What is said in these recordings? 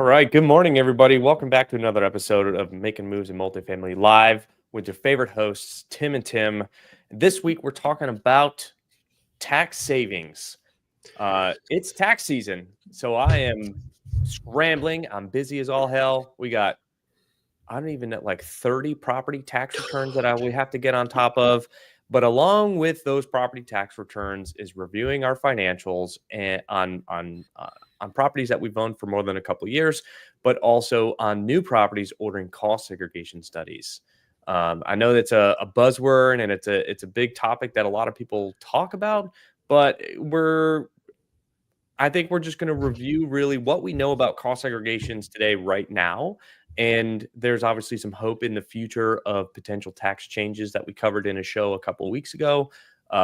right. Good morning, everybody. Welcome back to another episode of Making Moves in Multifamily Live with your favorite hosts, Tim and Tim. This week, we're talking about tax savings. It's tax season, so I am scrambling. I'm busy as all hell. I don't even know, like 30 property tax returns that we have to get on top of. But along with those property tax returns is reviewing our financials and on properties that we've owned for more than a couple of years, but also on new properties ordering cost segregation studies. I know that's a buzzword and it's a big topic that a lot of people talk about, but I think we're just going to review really what we know about cost segregations today, right now. And there's obviously some hope in the future of potential tax changes that we covered in a show a couple of weeks ago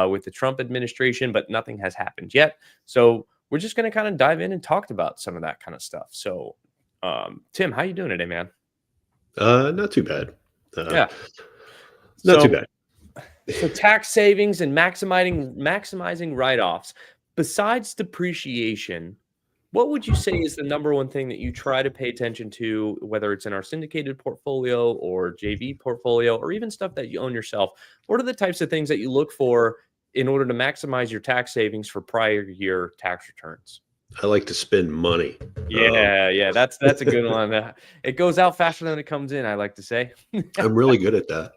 with the Trump administration, but nothing has happened yet. So we're just going to kind of dive in and talk about some of that kind of stuff. So, Tim, how you doing today, man? Not too bad. Yeah. Not too So, bad. so tax savings and maximizing write-offs. Besides depreciation, what would you say is the number one thing that you try to pay attention to, whether it's in our syndicated portfolio or JV portfolio, or even stuff that you own yourself? What are the types of things that you look for in order to maximize your tax savings for prior year tax returns? I like to spend money. Yeah, that's a good one. It goes out faster than it comes in, I like to say. I'm really good at that.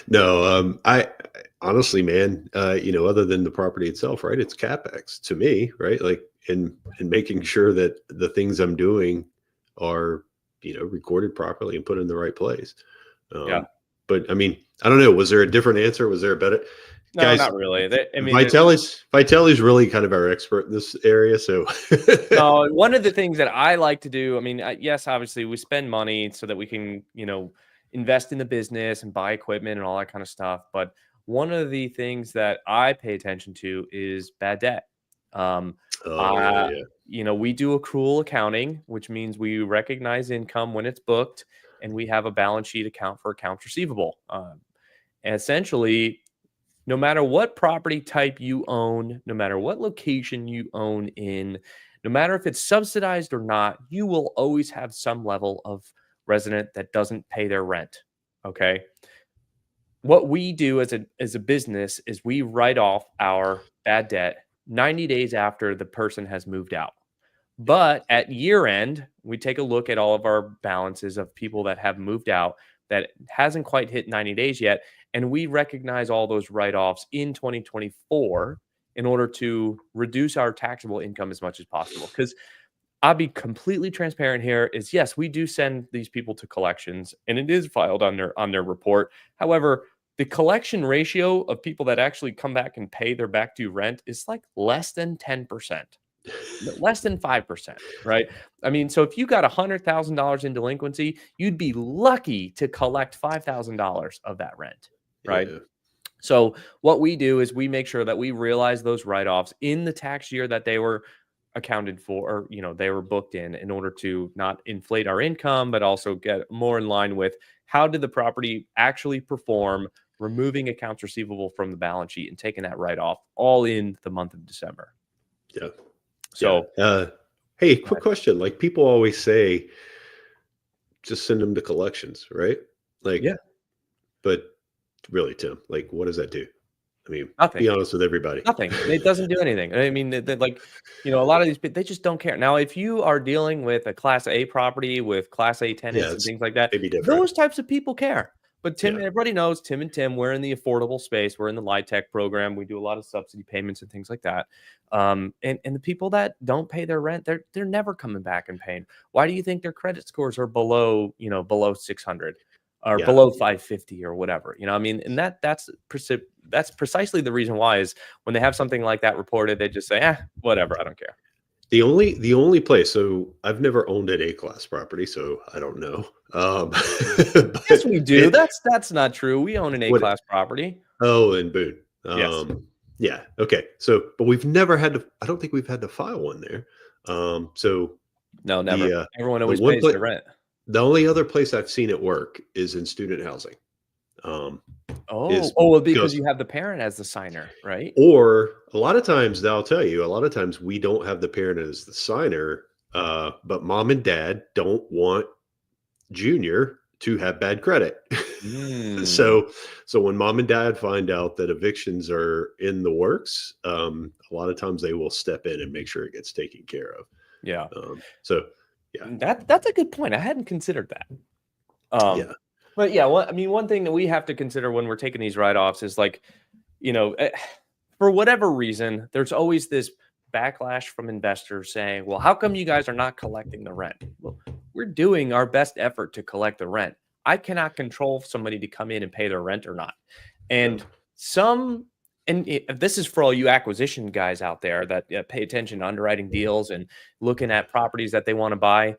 No, I honestly, man, other than the property itself, right? It's CapEx to me, right? Like in making sure that the things I'm doing are, recorded properly and put in the right place. Yeah. But I mean, I don't know. Was there a different answer? Was there a better? No, Guys, not really. I mean, Vitelli's really kind of our expert in this area. So no, one of the things that I like to do, I mean, yes, obviously we spend money so that we can, invest in the business and buy equipment and all that kind of stuff. But one of the things that I pay attention to is bad debt. Um, oh yeah. we do accrual accounting, which means we recognize income when it's booked, and we have a balance sheet account for accounts receivable. And essentially, no matter what property type you own, no matter what location you own in, no matter if it's subsidized or not, you will always have some level of resident that doesn't pay their rent. Okay. What we do as a business is we write off our bad debt 90 days after the person has moved out. But at year end, we take a look at all of our balances of people that have moved out that hasn't quite hit 90 days yet. And we recognize all those write-offs in 2024 in order to reduce our taxable income as much as possible. Because I'll be completely transparent here is yes, we do send these people to collections and it is filed on their report. However, the collection ratio of people that actually come back and pay their back due rent is like less than 10%. Less than 5%, right? I mean, so if you got $100,000 in delinquency, you'd be lucky to collect $5,000 of that rent, right? Yeah. So what we do is we make sure that we realize those write-offs in the tax year that they were accounted for, or they were booked in order to not inflate our income, but also get more in line with how did the property actually perform, removing accounts receivable from the balance sheet and taking that write-off all in the month of December. Yeah. So, hey, quick question. Like people always say, just send them to collections, right? Like, yeah, but really, Tim, like, what does that do? I mean, nothing. be honest with everybody. Nothing. It doesn't do anything. I mean, like, a lot of these people, they just don't care. Now, if you are dealing with a Class A property with Class A tenants and things like that, maybe different. those types of people care. But everybody knows Tim and Tim, we're in the affordable space. We're in the LIHTC program. We do a lot of subsidy payments and things like that. And the people that don't pay their rent, they're never coming back and paying. Why do you think their credit scores are below 600 or below 550 or whatever? I mean, and that's precisely the reason why is when they have something like that reported, they just say, whatever, I don't care. The only place, so I've never owned an A-class property, so I don't know. Yes, we do. That's not true. We own an A-class property. Oh, in Boone. Yes. Yeah. Okay. So, but we've never had to. I don't think we've had to file one there. So no, never. Everyone always pays their rent. The only other place I've seen it work is in student housing. Well, because you have the parent as the signer, right? Or a lot of times, I'll tell you, a lot of times we don't have the parent as the signer, but mom and dad don't want junior to have bad credit. Mm, So when mom and dad find out that evictions are in the works, a lot of times they will step in and make sure it gets taken care of. yeah. So yeah, That's a good point. I hadn't considered that. Um, yeah, but yeah, I mean, one thing that we have to consider when we're taking these write-offs is like, you know, for whatever reason, there's always this backlash from investors saying, "Well, how come you guys are not collecting the rent?" Well, we're doing our best effort to collect the rent. I cannot control somebody to come in and pay their rent or not. yeah. And some, this is for all you acquisition guys out there that pay attention to underwriting deals and looking at properties that they want to buy.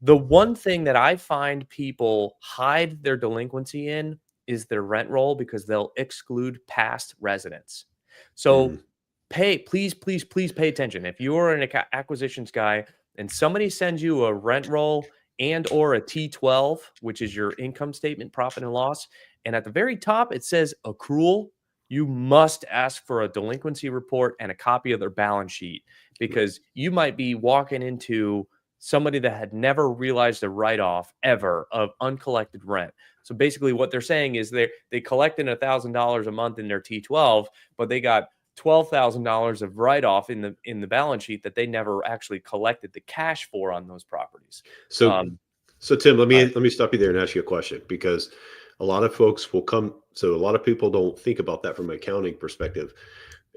The one thing that I find people hide their delinquency in is their rent roll because they'll exclude past residents. So Mhm. please pay attention. If you're an acquisitions guy and somebody sends you a rent roll and or a T12, which is your income statement, profit and loss, and at the very top it says accrual, you must ask for a delinquency report and a copy of their balance sheet Right. because you might be walking into somebody that had never realized a write-off ever of uncollected rent. So basically what they're saying is they collected $1,000 a month in their T12, but they got $12,000 of write-off in the balance sheet that they never actually collected the cash for on those properties. So Um, so Tim, uh, let me stop you there and ask you a question, because a lot of folks will come. So a lot of people don't think about that from an accounting perspective.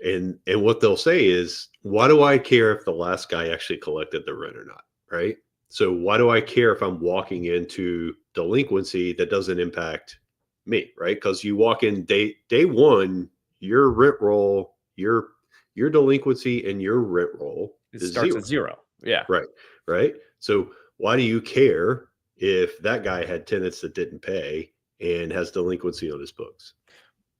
And what they'll say is, why do I care if the last guy actually collected the rent or not? Right. So why do I care if I'm walking into delinquency that doesn't impact me? Right. Because you walk in day one, your rent roll, your delinquency and your rent roll it is starts zero. at 0. Yeah. Right. Right. So why do you care if that guy had tenants that didn't pay and has delinquency on his books?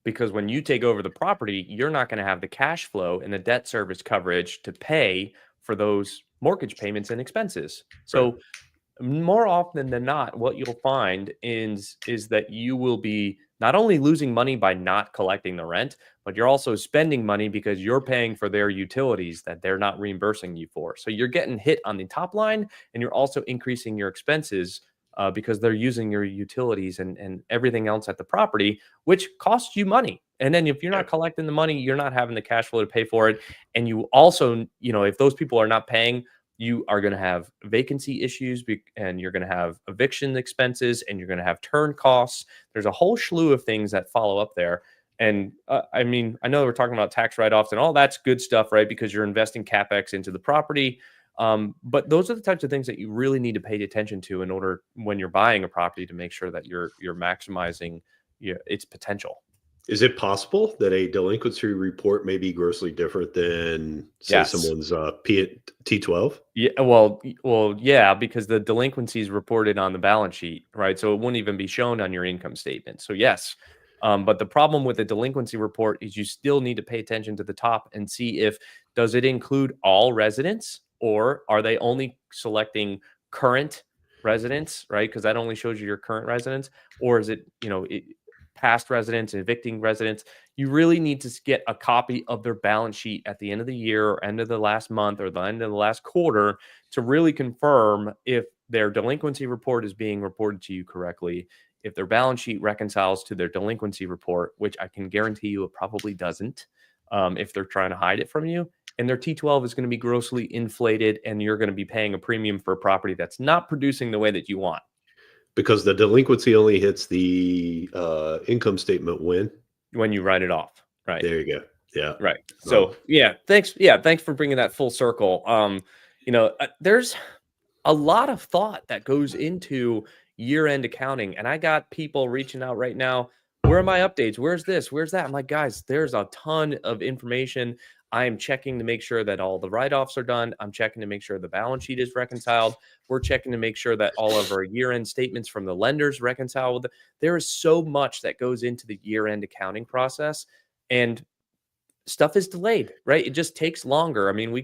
Because when you take over the property, you're not going to have the cash flow and the debt service coverage to pay for those mortgage payments and expenses. Right. So more often than not, what you'll find is that you will be not only losing money by not collecting the rent, but you're also spending money because you're paying for their utilities that they're not reimbursing you for. So you're getting hit on the top line, and you're also increasing your expenses because they're using your utilities and everything else at the property, which costs you money. And then if you're Yeah. not collecting the money, you're not having the cash flow to pay for it. And you also, if those people are not paying, you are going to have vacancy issues and you're going to have eviction expenses and you're going to have turn costs. There's a whole slew of things that follow up there. And I mean, I know we're talking about tax write-offs and all that's good stuff, right? Because you're investing capex into the property. But those are the types of things that you really need to pay attention to in order when you're buying a property to make sure that you're maximizing its potential. Is it possible that a delinquency report may be grossly different than, say, Yes. someone's T12? Yeah, yeah, because the delinquency is reported on the balance sheet, right? So it wouldn't even be shown on your income statement. So yes, but the problem with the delinquency report is you still need to pay attention to the top and see if does it include all residents or are they only selecting current residents, right? Because that only shows you your current residents, or is it past residents, evicting residents? You really need to get a copy of their balance sheet at the end of the year or end of the last month or the end of the last quarter to really confirm if their delinquency report is being reported to you correctly, if their balance sheet reconciles to their delinquency report, which I can guarantee you it probably doesn't, if they're trying to hide it from you. And their T12 is going to be grossly inflated, and you're going to be paying a premium for a property that's not producing the way that you want Because the delinquency only hits the income statement when you write it off. Right. there you go. Yeah. Right. Um, So yeah, thanks. Yeah, thanks for bringing that full circle. There's a lot of thought that goes into year-end accounting, and I got people reaching out right now. Where are my updates? Where's this? Where's that? I'm like, guys, there's a ton of information. I am checking to make sure that all the write-offs are done. I'm checking to make sure the balance sheet is reconciled. We're checking to make sure that all of our year-end statements from the lenders reconciled. There is so much that goes into the year-end accounting process, and stuff is delayed, right? It just takes longer. I mean, we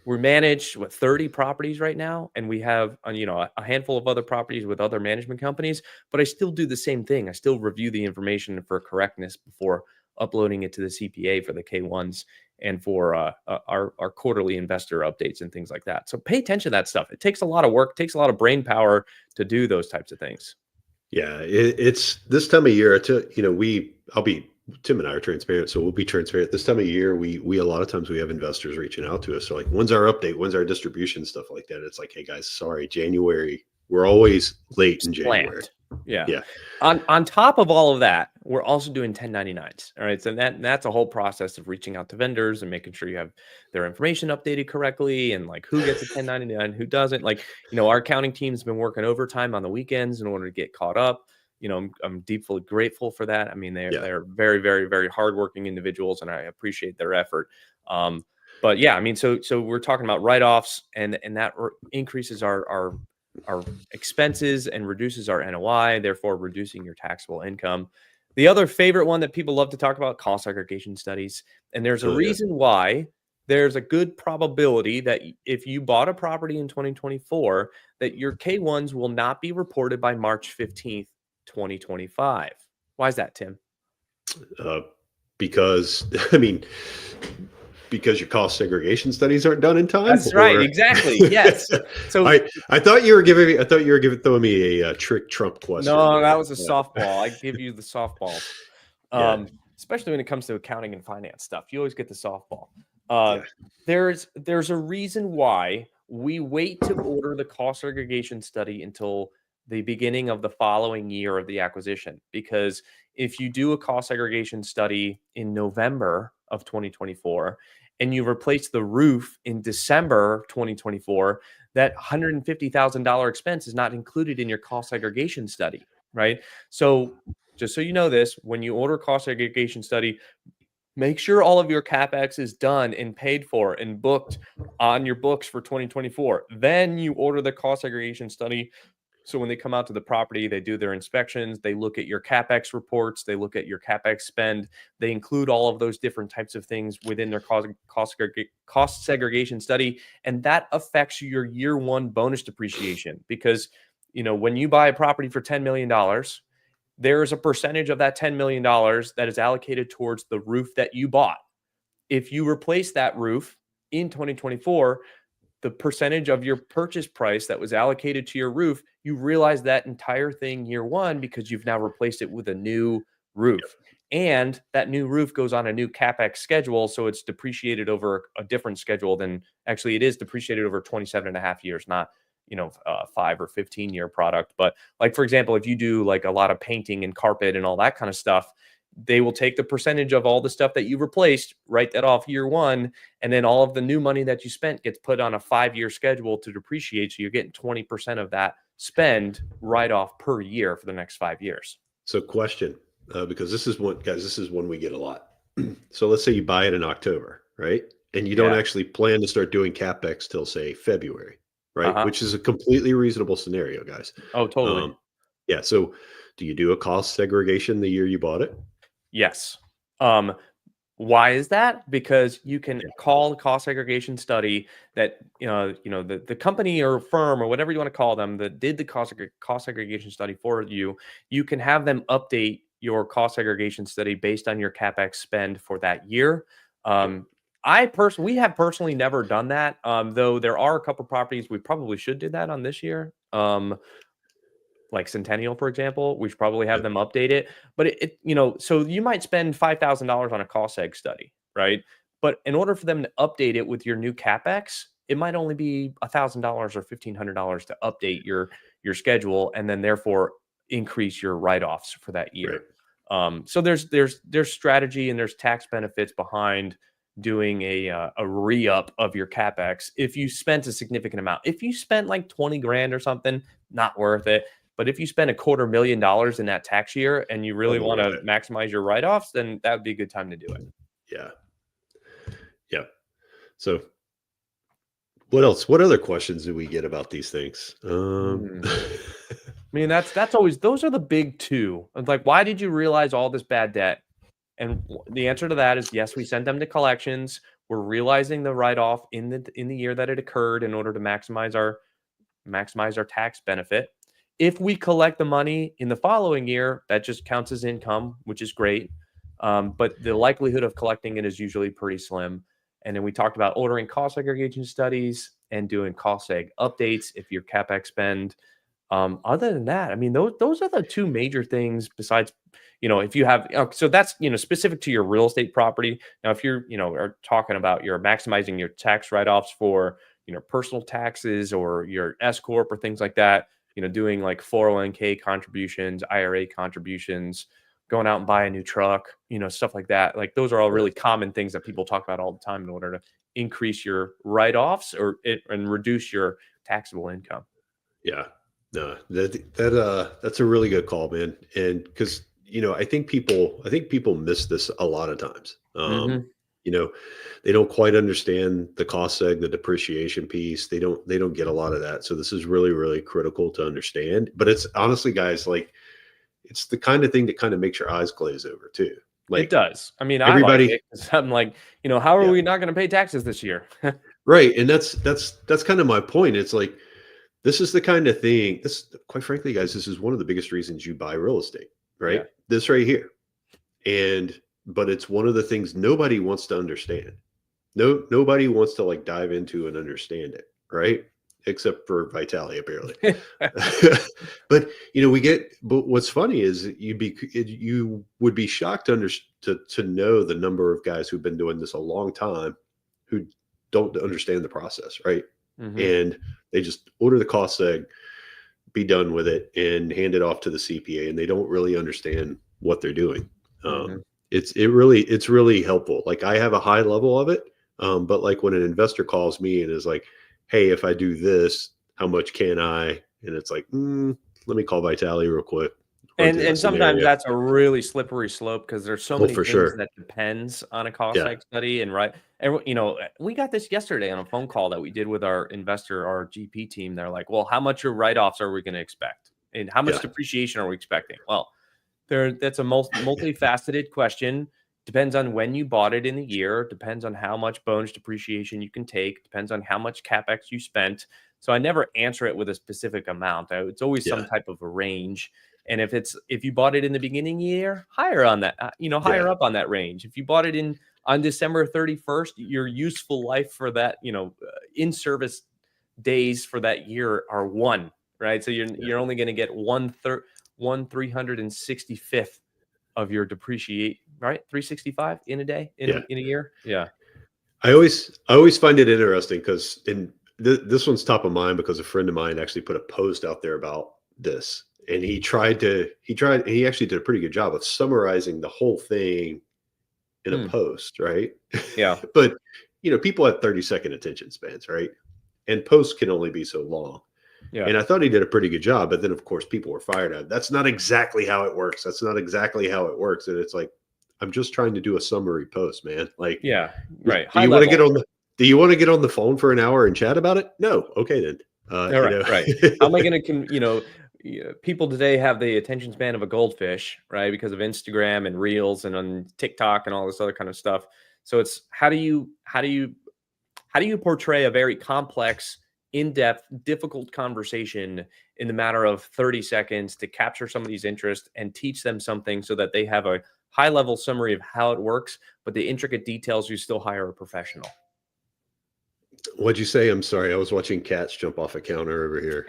manage 30 properties right now, and we have a handful of other properties with other management companies, but I still do the same thing. I still review the information for correctness before uploading it to the CPA for the K1s. and for our quarterly investor updates and things like that. So pay attention to that stuff. It takes a lot of work, takes a lot of brain power to do those types of things. Yeah, it's this time of year. I'll be Tim and I are transparent, so we'll be transparent. This time of year, we a lot of times we have investors reaching out to us. So like, when's our update? When's our distribution? Stuff like that. It's like, hey guys, sorry, January. We're always late in January. Plant. Yeah. Yeah. On top of all of that, we're also doing 1099s. All right. So that's a whole process of reaching out to vendors and making sure you have their information updated correctly, and like who gets a 1099, who doesn't. Like, our accounting team's been working overtime on the weekends in order to get caught up. I'm deeply grateful for that. I mean, they're very, very, very hardworking individuals, and I appreciate their effort. But yeah, I mean, so we're talking about write-offs, and that increases our expenses and reduces our NOI, therefore reducing your taxable income. The other favorite one that people love to talk about, cost segregation studies. And there's a reason why there's a good probability that if you bought a property in 2024, that your K1s will not be reported by March 15th, 2025. Why is that, Tim? Because because your cost segregation studies aren't done in time. That's right. Exactly. Yes. So I thought you were throwing me a trick Trump question. No, that was a softball. I give you the softball. Especially when it comes to accounting and finance stuff, you always get the softball. There's a reason why we wait to order the cost segregation study until the beginning of the following year of the acquisition, because if you do a cost segregation study in November of 2024 and you replace the roof in December 2024, that $150,000 expense is not included in your cost segregation study, right? So just so you know this, when you order cost segregation study, make sure all of your CapEx is done and paid for and booked on your books for 2024. Then you order the cost segregation study. So when they come out to the property, they do their inspections, they look at your CapEx reports, they look at your CapEx spend, they include all of those different types of things within their cost segregation study. And that affects your year one bonus depreciation, because, when you buy a property for $10 million, there is a percentage of that $10 million that is allocated towards the roof that you bought. If you replace that roof in 2024, the percentage of your purchase price that was allocated to your roof, you realize that entire thing year one, because you've now replaced it with a new roof. And that new roof goes on a new CapEx schedule. So it's depreciated over a different schedule than actually it is depreciated over 27 and a half years, not 5 or 15-year product. But like, for example, if you do like a lot of painting and carpet and all that kind of stuff, they will take the percentage of all the stuff that you replaced, write that off year one, and then all of the new money that you spent gets put on a 5-year schedule to depreciate. So you're getting 20% of that spend write off per year for the next 5 years. So question, because this is one we get a lot. So let's say you buy it in October, right? And you don't actually plan to start doing CapEx till, say, February, right? Which is a completely reasonable scenario, guys. Oh, totally. So do you do a cost segregation the year you bought it? Yes. Why is that? Because you can call the cost segregation study that, the company or firm or whatever you want to call them that did the cost segregation study for you, you can have them update your cost segregation study based on your CapEx spend for that year. We have personally never done that. Though there are a couple properties we probably should do that on this year. Like Centennial, for example, we should probably have them update it. But so you might spend $5,000 on a cost seg study, right? But in order for them to update it with your new CapEx, it might only be $1,000 or $1,500 to update your schedule, and then therefore increase your write-offs for that year. Right. So there's strategy and there's tax benefits behind doing a re-up of your CapEx if you spent a significant amount. If you spent like 20 grand or something, not worth it. But if you spend $250,000 in that tax year and you really want to maximize your write-offs, then that would be a good time to do it. Yeah. So what else? What other questions do we get about these things? I mean, that's always, those are the big two. Like, why did you realize all this bad debt? And the answer to that is yes, we sent them to collections. We're realizing the write-off in the year that it occurred in order to maximize our tax benefit. If we collect the money in the following year, that just counts as income, which is great. But the likelihood of collecting it is usually pretty slim. And then we talked about ordering cost segregation studies and doing cost seg updates if your CapEx spend. Other than that, I mean, those are the two major things besides, if you have, so that's, specific to your real estate property. Now, if you're, are talking about you're maximizing your tax write-offs for, personal taxes or your S corp or things like that, doing like 401k contributions, IRA contributions, going out and buy a new truck, stuff like that. Like those are all really common things that people talk about all the time in order to increase your write-offs and reduce your taxable income. Yeah. No, that's a really good call, man. And because I think people miss this a lot of times. Mm-hmm. They don't quite understand the cost seg, the depreciation piece. They don't get a lot of that. So this is really, really critical to understand. But it's honestly, guys, like it's the kind of thing that kind of makes your eyes glaze over too. Like it does. I mean, I like everybody, it 'cause I'm like, how are yeah, we not going to pay taxes this year? right. And that's kind of my point. It's like this is the kind of thing. This, quite frankly, guys, this is one of the biggest reasons you buy real estate, right? Yeah. This right here. But it's one of the things nobody wants to understand. Nobody wants to like dive into and understand it, right? Except for Vitaly, apparently. But but what's funny is you would be shocked to know the number of guys who've been doing this a long time who don't understand the process, right? Mm-hmm. And they just order the cost seg, be done with it, and hand it off to the CPA, and they don't really understand what they're doing. Mm-hmm. It's really helpful. Like I have a high level of it, but like when an investor calls me and is like, "Hey, if I do this, how much can I?" And it's like, let me call Vitaly real quick. And sometimes that's a really slippery slope because there's so many for things sure. that depends on a cost seg study. And we got this yesterday on a phone call that we did with our GP team. They're like, well, how much of write-offs are we going to expect? And how much depreciation are we expecting? Well, that's a multifaceted question. Depends on when you bought it in the year, depends on how much bonus depreciation you can take, depends on how much CapEx you spent. So I never answer it with a specific amount. It's always some type of a range. And if you bought it in the beginning year, higher on that, higher up on that range. If you bought it on December 31st, your useful life for that, in service days for that year are 1, right? So you're only going to get 365th of your depreciate, right? 365 in a day, in a year. Yeah. I always find it interesting because this one's top of mind because a friend of mine actually put a post out there about this. And he actually did a pretty good job of summarizing the whole thing in a post, right? Yeah. But people have 30-second attention spans, right? And posts can only be so long. Yeah. And I thought he did a pretty good job, but then of course people were fired at. That's not exactly how it works. And it's like, I'm just trying to do a summary post, man. Like, yeah, right. Do you want to get on the phone for an hour and chat about it? No. Okay, then. Right. How am I going to, people today have the attention span of a goldfish, right? Because of Instagram and Reels and on TikTok and all this other kind of stuff. So it's how do you portray a very complex, in-depth, difficult conversation in the matter of 30 seconds to capture somebody's interest and teach them something so that they have a high-level summary of how it works, but the intricate details, you still hire a professional. What'd you say? I'm sorry. I was watching cats jump off a counter over here.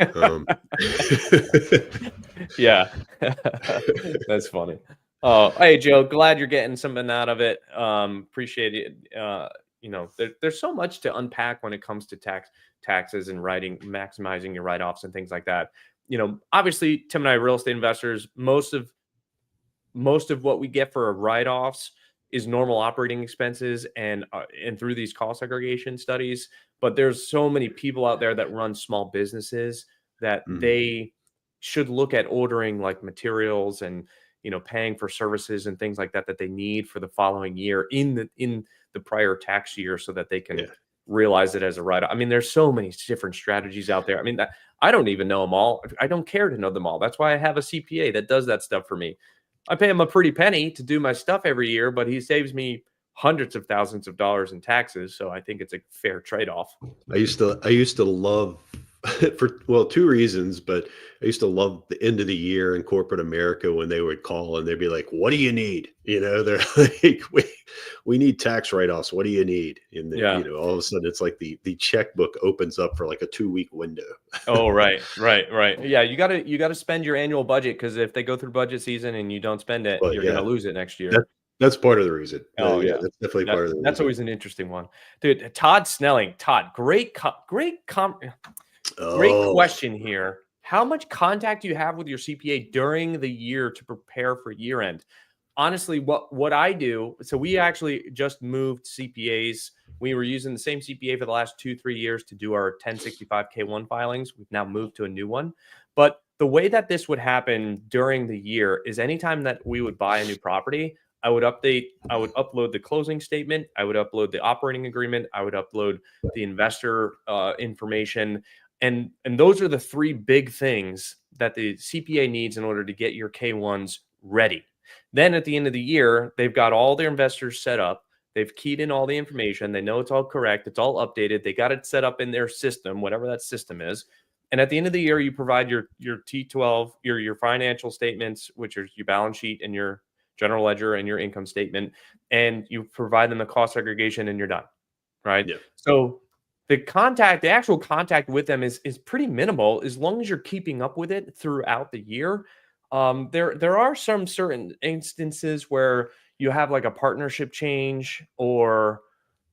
Yeah, that's funny. Oh, hey, Joe, glad you're getting something out of it. Appreciate it. There's so much to unpack when it comes to taxes and maximizing your write-offs and things like that. Obviously, Tim and I are real estate investors. Most of what we get for write-offs is normal operating expenses and through these cost segregation studies. But there's so many people out there that run small businesses that they should look at ordering like materials and paying for services and things like that they need for the following year in the prior tax year so that they can realize it as a write-off. I mean, there's so many different strategies out there. I mean, I don't even know them all. I don't care to know them all. That's why I have a CPA that does that stuff for me. I pay him a pretty penny to do my stuff every year, but he saves me hundreds of thousands of dollars in taxes. So I think it's a fair trade-off. I used to love for two reasons, but I used to love the end of the year in corporate America when they would call and they'd be like, "What do you need?" They're like, "We need tax write-offs. What do you need?" And Yeah. all of a sudden it's like the checkbook opens up for like a 2 week window. Oh, right, right, right. Yeah, you gotta spend your annual budget because if they go through budget season and you don't spend it, But you're gonna yeah, lose it next that year. that's part of the reason. Oh Yeah, yeah, that's definitely that part of the that's reason. always an interesting one, dude. Todd Snelling, Todd, great Oh, question here. How much contact do you have with your CPA during the year to prepare for year end? Honestly, what I do, so we actually just moved CPAs. We were using the same CPA for the last 2-3 years to do our 1065K1 filings. We've now moved to a new one. But the way that this would happen during the year is anytime that we would buy a new property, I would upload the closing statement, I would upload the operating agreement, I would upload the investor information, and those are the three big things that the CPA needs in order to get your K1s ready. Then at the end of the year, they've got all their investors set up. They've keyed in all the information. They know it's all correct. It's all updated. They got it set up in their system, whatever that system is. And at the end of the year, you provide your T12, your financial statements, which are your balance sheet and your general ledger and your income statement, and you provide them the cost segregation, and you're done. Right. yeah. So the actual contact with them is pretty minimal as long as you're keeping up with it throughout the year. There are some certain instances where you have like a partnership change, or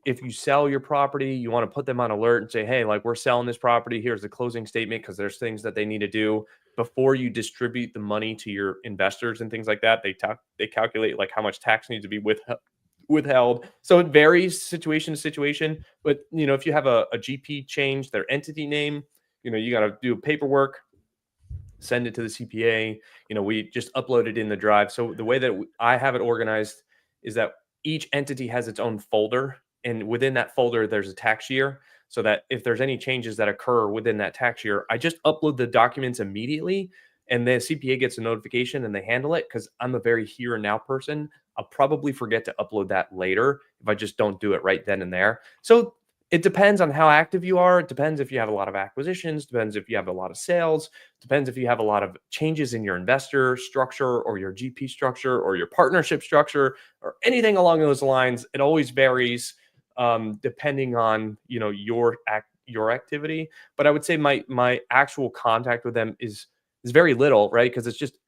if you sell your property, you want to put them on alert and say, "Hey, like we're selling this property. Here's the closing statement," because there's things that they need to do before you distribute the money to your investors and things like that. They calculate like how much tax needs to be withheld. So it varies situation to situation. But if you have a GP change their entity name, you got to do paperwork, send it to the CPA. We just upload it in the drive. So the way that I have it organized is that each entity has its own folder, and within that folder, there's a tax year. So that if there's any changes that occur within that tax year, I just upload the documents immediately, and the CPA gets a notification and they handle it because I'm a very here and now person. I'll probably forget to upload that later if I just don't do it right then and there. So it depends on how active you are. It depends if you have a lot of acquisitions, depends if you have a lot of sales, depends if you have a lot of changes in your investor structure or your GP structure or your partnership structure or anything along those lines. It always varies depending on your activity. But I would say my actual contact with them is very little, right? Because it's just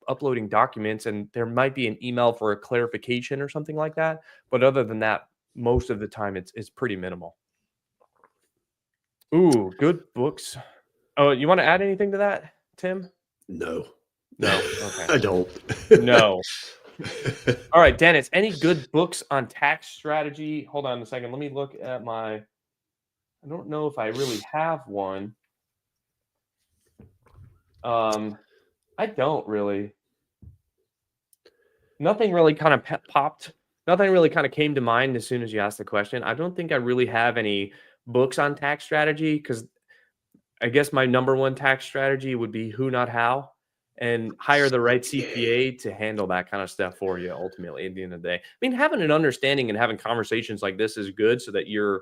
uploading documents, and there might be an email for a clarification or something like that. But other than that, most of the time it's pretty minimal. Ooh, good books. Oh, you want to add anything to that, Tim? No. No. Okay. I don't. No. All right, Dennis, any good books on tax strategy? Hold on a second. Let me look at I don't know if I really have one. I don't really. Nothing really kind of popped. Nothing really kind of came to mind as soon as you asked the question. I don't think I really have any books on tax strategy because I guess my number one tax strategy would be who, not how, and hire the right CPA to handle that kind of stuff for you ultimately at the end of the day. I mean, having an understanding and having conversations like this is good so that you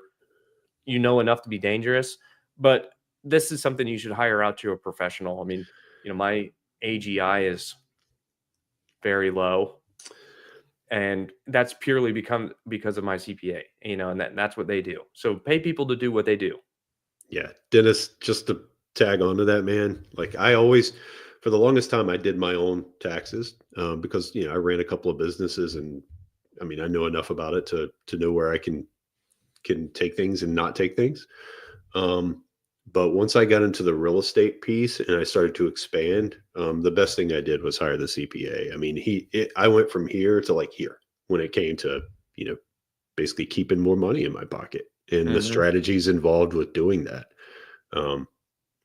know enough to be dangerous, but this is something you should hire out to a professional. I mean, my AGI is very low, and that's purely because of my CPA, and that's what they do. So pay people to do what they do. Yeah, Dennis, just to tag on to that, man, like I always, for the longest time, I did my own taxes because, I ran a couple of businesses and I mean, I know enough about it to know where I can take things and not take things. Um, but once I got into the real estate piece and I started to expand, the best thing I did was hire the CPA. I mean, I went from here to like here when it came to, you know, basically keeping more money in my pocket and the Mhm. strategies involved with doing that. Um,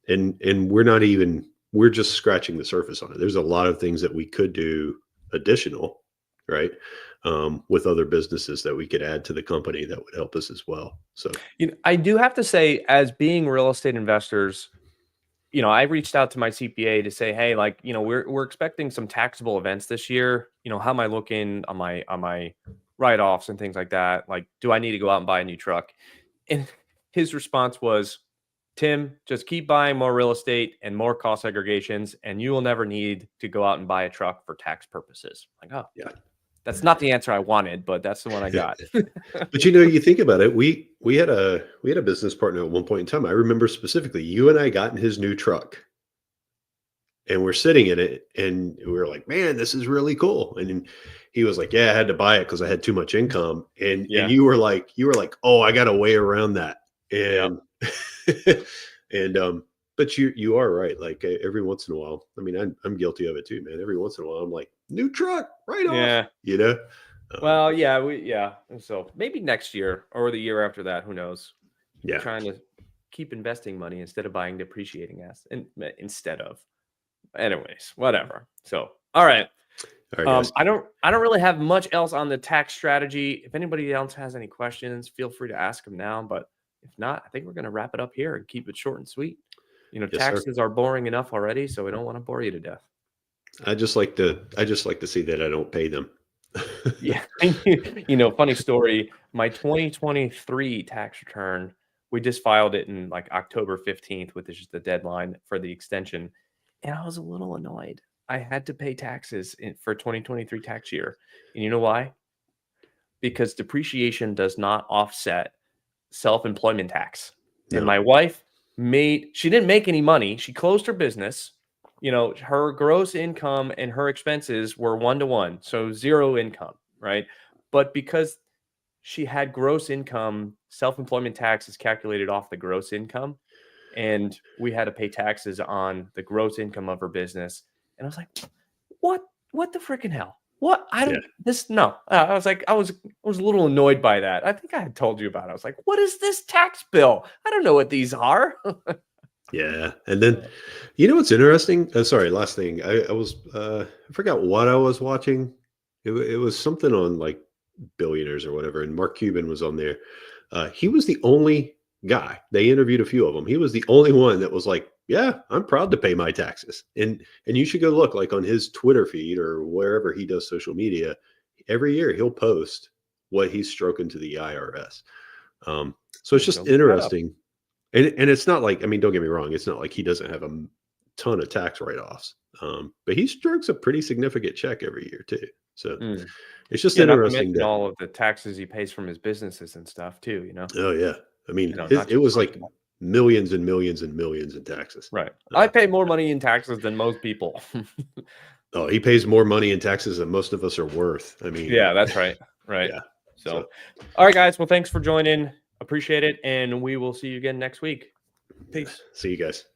and we're just scratching the surface on it. There's a lot of things that we could do additional, right? With other businesses that we could add to the company that would help us as well. So I do have to say, as being real estate investors, I reached out to my CPA to say, hey, like, we're expecting some taxable events this year. How am I looking on my write-offs and things like that? Like, do I need to go out and buy a new truck? And his response was, Tim, just keep buying more real estate and more cost segregations, and you will never need to go out and buy a truck for tax purposes. Like, oh, Yeah. that's not the answer I wanted, but that's the one I got. But you think about it, we had a business partner at one point in time. I remember specifically, you and I got in his new truck, and we're sitting in it, and we were like, "Man, this is really cool." And then he was like, "Yeah, I had to buy it because I had too much income." And Yeah. you were like, "Oh, I got a way around that." Yep. And and but you are right. Like every once in a while, I mean, I'm guilty of it too, man. Every once in a while, I'm like, "New truck, right off," Yeah. you know. Well, yeah. So maybe next year or the year after that, who knows? Yeah. Trying to keep investing money instead of buying depreciating assets. Instead of, anyways, whatever. So, all right. All right, guys. I don't really have much else on the tax strategy. If anybody else has any questions, feel free to ask them now. But if not, I think we're going to wrap it up here and keep it short and sweet. Yes, sir. Taxes are boring enough already, so we don't want to bore you to death. I just like to see that I don't pay them. Yeah. Funny story. My 2023 tax return, we just filed it in like October 15th, which is just the deadline for the extension. And I was a little annoyed. I had to pay taxes for 2023 tax year. And you know why? Because depreciation does not offset self-employment tax. And No. my wife she didn't make any money. She closed her business. Her gross income and her expenses were 1-to-1, so zero income, right? But because she had gross income, self-employment tax is calculated off the gross income, and we had to pay taxes on the gross income of her business. And I was like, what the freaking hell? What? I don't Yeah. this no. I was like, I was a little annoyed by that. I think I had told you about it. I was like, what is this tax bill? I don't know what these are. Yeah. And then, you know what's interesting? Sorry, last thing. I forgot what I was watching. It was something on like Billionaires or whatever, and Mark Cuban was on there. He was the only guy. They interviewed a few of them. He was the only one that was like, "Yeah, I'm proud to pay my taxes." And you should go look like on his Twitter feed or wherever he does social media. Every year he'll post what he's stroking to the IRS. So it's Go just look that up. interesting. And it's not like, I mean, don't get me wrong, it's not like he doesn't have a ton of tax write-offs. But he strokes a pretty significant check every year too. So Mm. it's just Yeah, not to interesting mention that, all of the taxes he pays from his businesses and stuff too, oh yeah. I mean, not it just was like personal. millions and millions and millions in taxes. Right. I pay more money in taxes than most people. Oh, he pays more money in taxes than most of us are worth. I mean, Yeah, that's right. Right. yeah. So, all right, guys. Well, thanks for joining. Appreciate it. And we will see you again next week. Peace. See you guys.